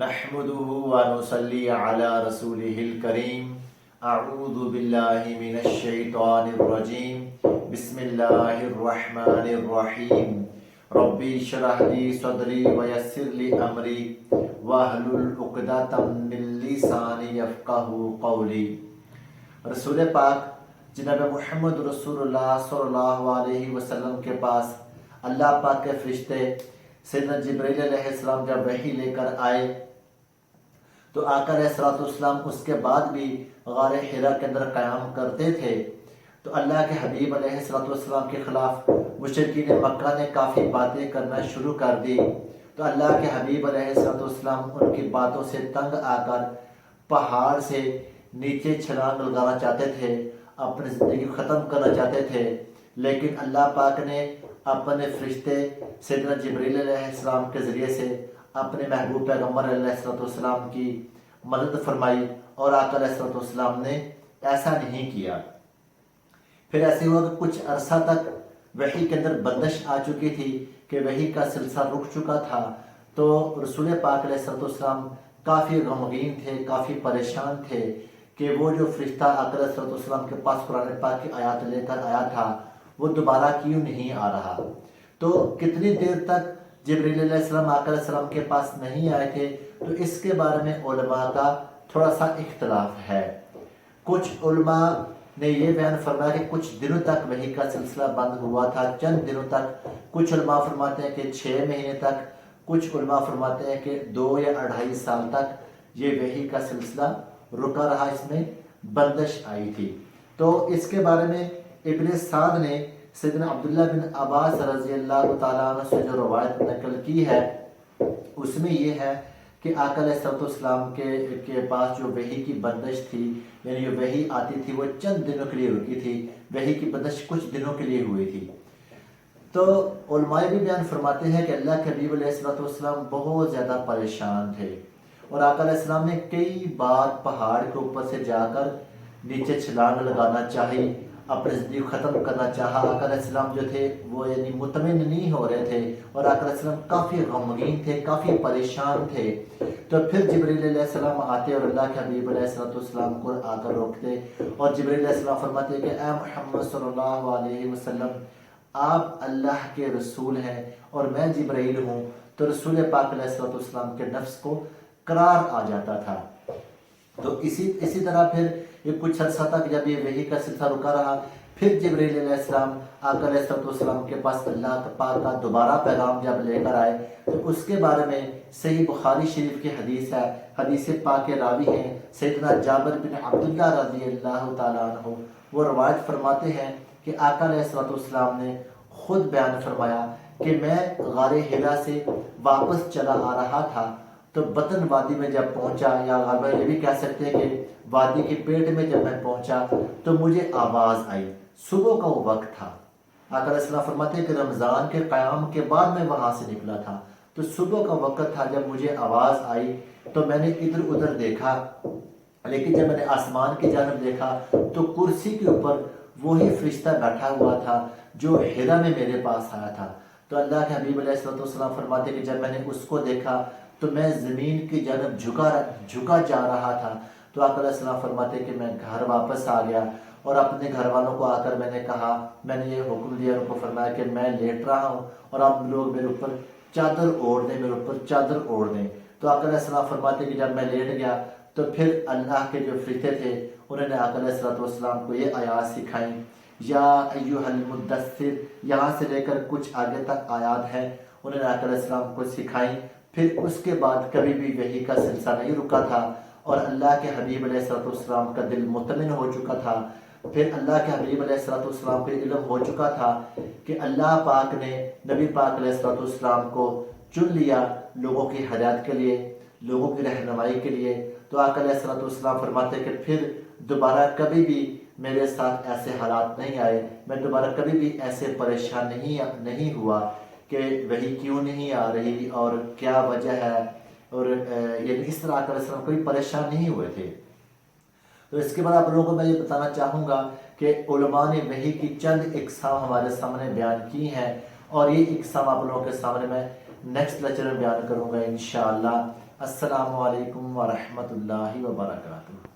نحمده ونصلي على رسوله الكريم اعوذ باللہ من الشیطان الرجیم بسم اللہ الرحمن الرحیم ربی اشرح لی صدری ویسر لی امری واحلل عقدۃ من لسانی یفقہوا قولی۔ رسول پاک جناب محمد رسول اللہ صلی اللہ علیہ وسلم کے پاس اللہ پاک کے فرشتے سیدنا جبرائیل علیہ السلام جب وحی لے کر آئے تو آقا علیہ السلام اس کے بعد بھی غار حرا کے اندر قیام کرتے تھے، تو اللہ کے حبیب علیہ السلام کے خلاف مشرکین مکہ نے کافی باتیں کرنا شروع کر دی، تو اللہ کے حبیب علیہ السلام ان کی باتوں سے تنگ آ کر پہاڑ سے نیچے چھلانگ لگانا چاہتے تھے، اپنی زندگی ختم کرنا چاہتے تھے، لیکن اللہ پاک نے اپنے فرشتے سیدنا جبرائیل علیہ السلام کے ذریعے سے اپنے محبوب پیغمبر علیہ السلام کی مدد فرمائی اور آقا علیہ السلام نے ایسا نہیں کیا۔ پھر ایسے ہوا کہ کچھ عرصہ تک وحی کے اندر بندش آ چکی تھی کہ وحی کا سلسلہ رک چکا تھا، تو رسول پاک علیہ السلام کافی غمگین تھے، کافی پریشان تھے کہ وہ جو فرشتہ آقا علیہ السلام کے پاس قرآن پاک کی آیات لے کر آیا تھا وہ دوبارہ کیوں نہیں آ رہا۔ تو کتنی دیر تک جبرائیل علیہ السلام آقا علیہ السلام کے پاس نہیں آئے تھے، تو اس کے بارے میں علماء کا تھوڑا سا اختلاف ہے۔ کچھ علماء نے یہ بیان فرمایا کہ کچھ دنوں تک وحی کا سلسلہ بند ہوا تھا، چند دنوں تک۔ کچھ علماء فرماتے ہیں کہ 6 مہینے تک، کچھ علماء فرماتے ہیں کہ 2 یا 2.5 سال تک یہ وحی کا سلسلہ رکا رہا، اس میں بندش آئی تھی۔ تو اس کے بارے میں ابن سعد نے سیدنا عبداللہ بن عباس رضی اللہ تعالیٰ عنہ سے جو روایت نقل کی ہے اس میں یہ ہے کہ آقا علیہ السلام کے پاس جو وحی کی بندش تھی، یعنی جو وحی آتی تھی وہ چند دنوں کے لیے رکی تھی، وحی کی بندش کچھ دنوں کے لیے ہوئی تھی۔ تو علماء بھی بیان فرماتے ہیں کہ اللہ کے حبیب علیہ السلام بہت زیادہ پریشان تھے اور آقا علیہ السلام نے کئی بار پہاڑ کے اوپر سے جا کر نیچے چھلانگ لگانا چاہی، اپنی زندگی ختم کرنا چاہا۔ آقا علیہ السلام جو تھے وہ یعنی مطمئن نہیں ہو رہے تھے اور آقا علیہ السلام کافی غمگین تھے، کافی پریشان تھے۔ تو پھر جبرائیل علیہ السلام آتے اور اللہ کے حبیب علیہ السلام کو آ کر روکتے اور جبرائیل علیہ السلام فرماتے کہ اے محمد صلی اللہ علیہ وسلم، آپ اللہ کے رسول ہیں اور میں جبرائیل ہوں۔ تو رسول پاک علیہ السلام کے نفس کو قرار آ جاتا تھا۔ تو اسی طرح پھر یہ کچھ عرصہ تک جب یہ وحی کا سلسلہ رکا رہا، پھر جبرائیل علیہ السلام آقا علیہ السلام کے پاس اللہ پاک کا دوبارہ پیغام جب لے کر آئے، تو اس کے بارے میں صحیح بخاری شریف کی حدیث ہے، حدیث پاک کے راوی ہیں سیدنا جابر بن عبداللہ رضی اللہ تعالیٰ عنہ۔ وہ روایت فرماتے ہیں کہ آقا علیہ السلام نے خود بیان فرمایا کہ میں غار حرا سے واپس چلا آ رہا تھا، تو بطن وادی میں جب پہنچا، یا غالباً یہ بھی کہہ سکتے ہیں کہ وادی کے پیٹ میں جب میں پہنچا تو مجھے آواز آئی۔ صبح کا وہ وقت تھا، آقا علیہ السلام فرماتے ہیں کہ رمضان کے قیام کے بعد میں وہاں سے نکلا تھا، تو صبح کا وقت تھا جب مجھے آواز آئی تو میں نے ادھر ادھر دیکھا، لیکن جب میں نے آسمان کی جانب دیکھا تو کرسی کے اوپر وہی فرشتہ بیٹھا ہوا تھا جو حرا میں میرے پاس آیا تھا۔ تو اللہ کے حبیب علیہ السلام فرماتے کہ جب میں نے اس کو دیکھا تو میں زمین کی جانب جھکا جا رہا تھا۔ تو آقا علیہ السلام فرماتے کہ میں گھر واپس آ گیا اور اپنے گھر والوں کو آ کر میں نے کہا، میں نے یہ حکم دیا، ان کو فرمایا کہ میں لیٹ رہا ہوں اور آپ لوگ میرے اوپر چادر اوڑھ دیں، میرے اوپر چادر اوڑھ دیں۔ تو آقا علیہ السلام فرماتے کہ جب میں لیٹ گیا تو پھر اللہ کے جو فرشتے تھے انہوں نے آقا علیہ السلام کو یہ آیات سکھائیں، یا ایھا المدثر، یہاں سے لے کر کچھ آگے تک آیات ہیں، انہوں نے آقا علیہ السلام کو سکھائیں۔ پھر اس کے بعد کبھی بھی وحی کا سلسلہ نہیں رکا تھا اور اللہ کے حبیب علیہ السلام کا دل مطمئن ہو چکا تھا۔ پھر اللہ کے حبیب علیہ السلام کو علم ہو چکا تھا کہ اللہ پاک نے نبی پاک علیہ السلام کو چن لیا لوگوں کی ہدایت کے لیے، لوگوں کی رہنمائی کے لیے۔ تو آقا علیہ السلام فرماتے کہ پھر دوبارہ کبھی بھی میرے ساتھ ایسے حالات نہیں آئے، میں دوبارہ کبھی بھی ایسے پریشان نہیں ہوا کہ وحی کیوں نہیں آ رہی اور کیا وجہ ہے، اور یعنی اس طرح آقا علیہ السلام کوئی پریشان نہیں ہوئے تھے۔ تو اس کے بعد آپ لوگوں کو میں یہ بتانا چاہوں گا کہ علماء نے وحی کی چند اقسام ہمارے سامنے بیان کی ہیں، اور یہ اقسام آپ لوگوں کے سامنے میں نیکسٹ لیکچر میں بیان کروں گا انشاءاللہ۔ السلام علیکم ورحمۃ اللہ وبرکاتہ.